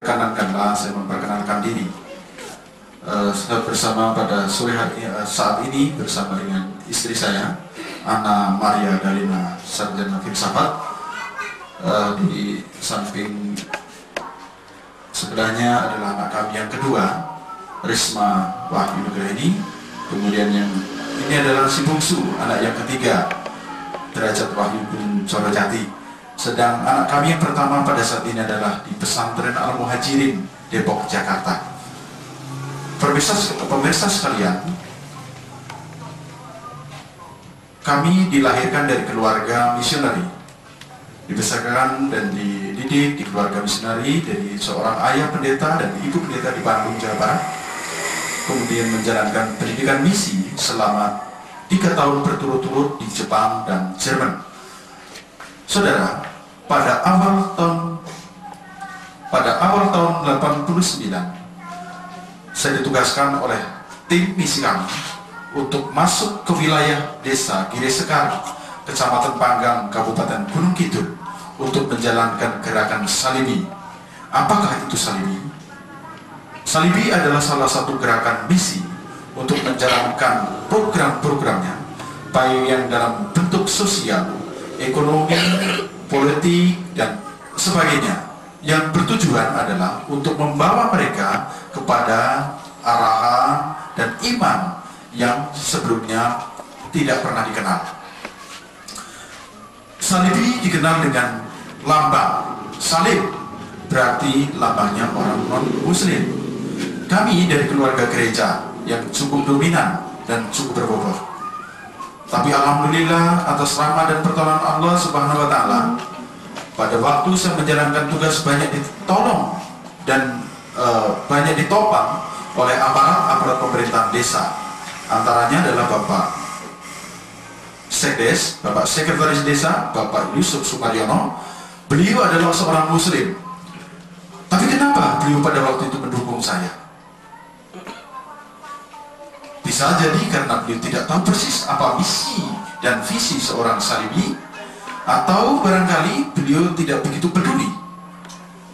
Perkenankanlah saya memperkenalkan diri. Saya bersama pada sore hari saat ini bersama dengan istri saya, Ana Maria Dalina Sarjana Filsafat. Di samping sebelahnya adalah anak kami yang kedua, Risma Wahyu Nugraini. Kemudian yang ini adalah si bungsu, anak yang ketiga, Derajat Wahyu Gun Corojati. Sedang anak kami yang pertama pada saat ini adalah di Pesantren Al-Muhajirin, Depok, Jakarta. Pemirsa sekalian, kami dilahirkan dari keluarga misioneri, dibesarkan dan dididik di keluarga misioneri dari seorang ayah pendeta dan ibu pendeta di Bandung, Jawa Barat. Kemudian menjalankan pendidikan misi selama 3 tahun berturut-turut di Jepang dan Jerman. Saudara, pada awal tahun 89, saya ditugaskan oleh tim misi kami untuk masuk ke wilayah desa Giri Sekar, Kecamatan Panggang, Kabupaten Gunung Kidul, untuk menjalankan gerakan Salibi. Apakah itu Salibi? Salibi adalah salah satu gerakan misi untuk menjalankan program-programnya, baik yang dalam bentuk sosial, ekonomi, politik, dan sebagainya, yang bertujuan adalah untuk membawa mereka kepada arahan dan iman yang sebelumnya tidak pernah dikenal. Salibi dikenal dengan lambang salib, berarti lambangnya orang non-muslim. Kami dari keluarga gereja yang cukup dominan dan cukup berbobot. Tapi alhamdulillah atas rahmat dan pertolongan Allah Subhanahu wa taala, pada waktu saya menjalankan tugas banyak ditolong dan banyak ditopang oleh aparat pemerintahan desa. Antaranya adalah Bapak Sekdes, Bapak Sekretaris Desa, Bapak Yusuf Sumaryono. Beliau adalah seorang muslim. Tapi kenapa beliau pada waktu itu mendukung saya? Bisa jadi karena beliau tidak tahu persis apa misi dan visi seorang Salibi, atau barangkali beliau tidak begitu peduli.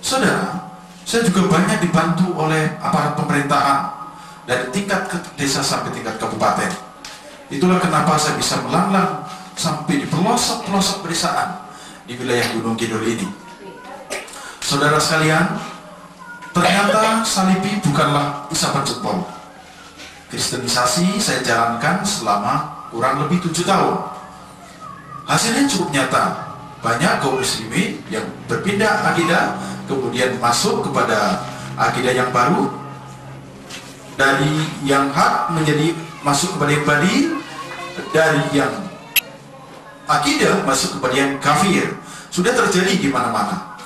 Saudara, saya juga banyak dibantu oleh aparat pemerintahan dari tingkat desa sampai tingkat kabupaten. Itulah kenapa saya bisa melanglang sampai di pelosok-pelosok pedesaan di wilayah Gunung Kidul ini. Saudara sekalian, ternyata Salibi bukanlah isapan jempol. Kristenisasi saya jalankan selama kurang lebih 7 tahun. Hasilnya cukup nyata. Banyak kaum muslimin yang berpindah akidah, kemudian masuk kepada akidah yang baru, dari yang hak menjadi masuk kepada yang batil, dari yang akidah masuk kepada yang kafir. Sudah terjadi di mana-mana.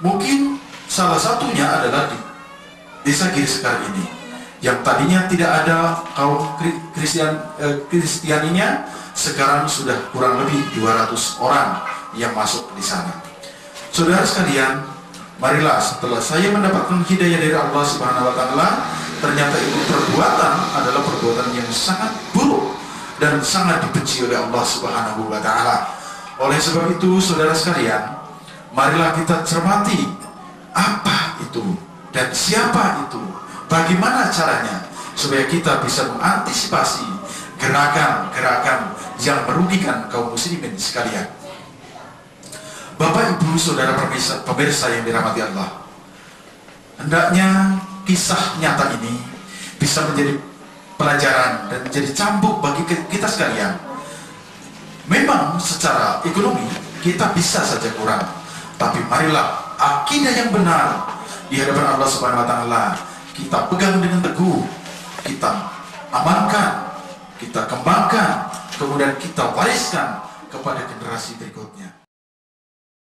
Mungkin salah satunya adalah di desa Giri Sekar ini, yang tadinya tidak ada kaum Kristianinya, sekarang sudah kurang lebih 200 orang yang masuk di sana. Saudara sekalian, marilah setelah saya mendapatkan hidayah dari Allah Subhanahu wa taala, ternyata itu perbuatan adalah perbuatan yang sangat buruk dan sangat dibenci oleh Allah Subhanahu wa taala. Oleh sebab itu, saudara sekalian, marilah kita cermati apa itu dan siapa itu. Bagaimana caranya supaya kita bisa mengantisipasi gerakan-gerakan yang merugikan kaum muslimin sekalian. Bapak, Ibu, Saudara pemirsa yang dirahmati Allah, hendaknya kisah nyata ini bisa menjadi pelajaran dan menjadi cambuk bagi kita sekalian. Memang secara ekonomi kita bisa saja kurang, tapi marilah akidah yang benar di hadapan Allah Subhanahu wa taala kita pegang dengan teguh, kita amankan, kita kembangkan, kemudian kita wariskan kepada generasi berikutnya.